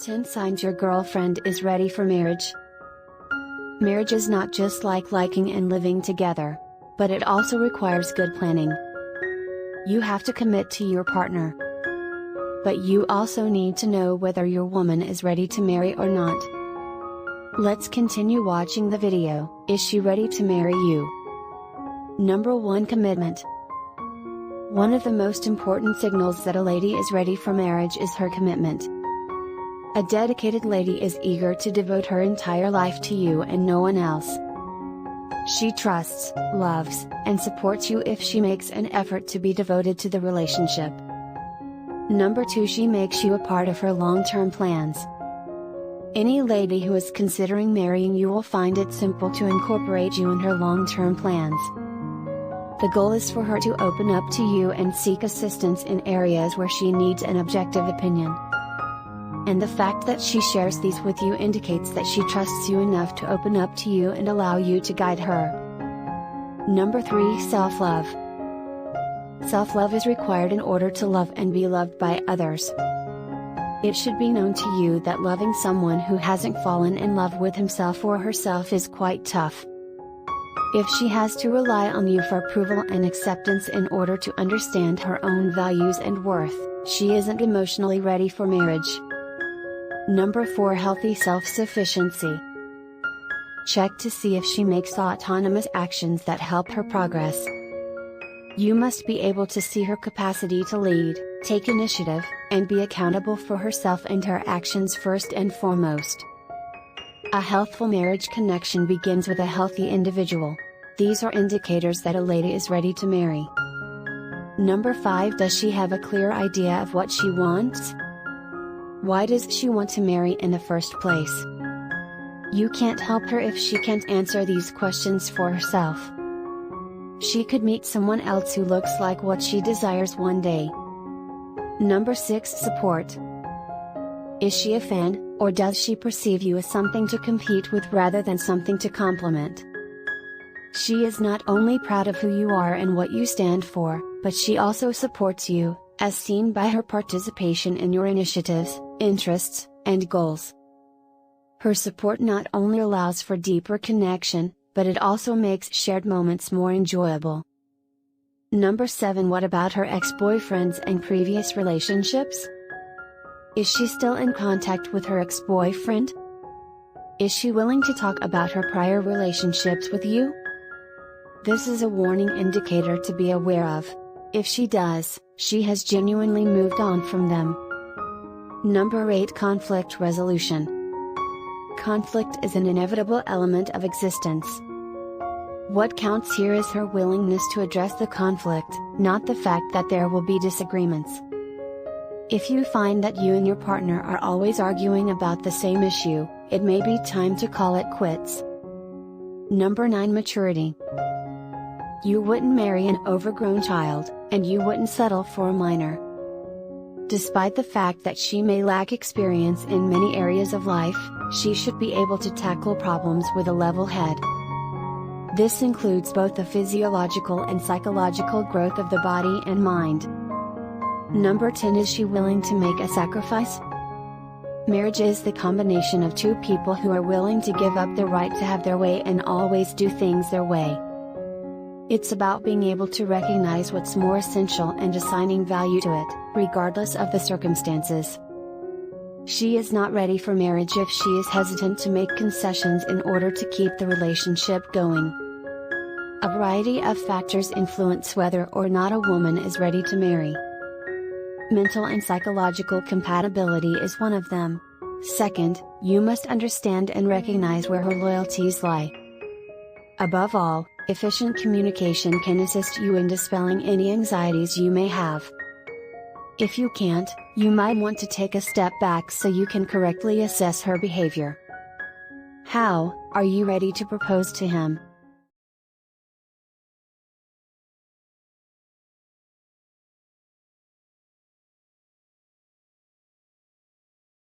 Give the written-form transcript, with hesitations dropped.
10 Signs your girlfriend is ready for marriage. Marriage is not just like liking and living together, but it also requires good planning. You have to commit to your partner. But you also need to know whether your woman is ready to marry or not. Let's continue watching the video. Is she ready to marry you? Number 1. Commitment. One of the most important signals that a lady is ready for marriage is her commitment. A dedicated lady is eager to devote her entire life to you and no one else. She trusts, loves, and supports you if she makes an effort to be devoted to the relationship. Number 2. She makes you a part of her long-term plans. Any lady who is considering marrying you will find it simple to incorporate you in her long-term plans. The goal is for her to open up to you and seek assistance in areas where she needs an objective opinion. And the fact that she shares these with you indicates that she trusts you enough to open up to you and allow you to guide her. Number 3. Self-love. Self-love is required in order to love and be loved by others. It should be known to you that loving someone who hasn't fallen in love with himself or herself is quite tough. If she has to rely on you for approval and acceptance in order to understand her own values and worth, she isn't emotionally ready for marriage. Number 4. Healthy self-sufficiency. Check to see if she makes autonomous actions that help her progress. You must be able to see her capacity to lead, take initiative, and be accountable for herself and her actions first and foremost. A healthful marriage connection begins with a healthy individual. These are indicators that a lady is ready to marry. Number 5. Does she have a clear idea of what she wants? Why does she want to marry in the first place? You can't help her if she can't answer these questions for herself. She could meet someone else who looks like what she desires one day. Number 6. Support. Is she a fan, or does she perceive you as something to compete with rather than something to complement? She is not only proud of who you are and what you stand for, but she also supports you, as seen by her participation in your initiatives, interests, and goals. Her support not only allows for deeper connection, but it also makes shared moments more enjoyable. Number 7. What about her ex-boyfriends and previous relationships? Is she still in contact with her ex-boyfriend? Is she willing to talk about her prior relationships with you? This is a warning indicator to be aware of. If she does, she has genuinely moved on from them. Number 8. Conflict resolution. Conflict is an inevitable element of existence. What counts here is her willingness to address the conflict, not the fact that there will be disagreements. If you find that you and your partner are always arguing about the same issue, it may be time to call it quits. Number 9. Maturity. You wouldn't marry an overgrown child, and you wouldn't settle for a minor. Despite the fact that she may lack experience in many areas of life, she should be able to tackle problems with a level head. This includes both the physiological and psychological growth of the body and mind. Number 10. Is she willing to make a sacrifice? Marriage is the combination of two people who are willing to give up their right to have their way and always do things their way. It's about being able to recognize what's more essential and assigning value to it, regardless of the circumstances. She is not ready for marriage if she is hesitant to make concessions in order to keep the relationship going. A variety of factors influence whether or not a woman is ready to marry. Mental and psychological compatibility is one of them. Second, you must understand and recognize where her loyalties lie. Above all, efficient communication can assist you in dispelling any anxieties you may have. If you can't, you might want to take a step back so you can correctly assess her behavior. How are you ready to propose to him?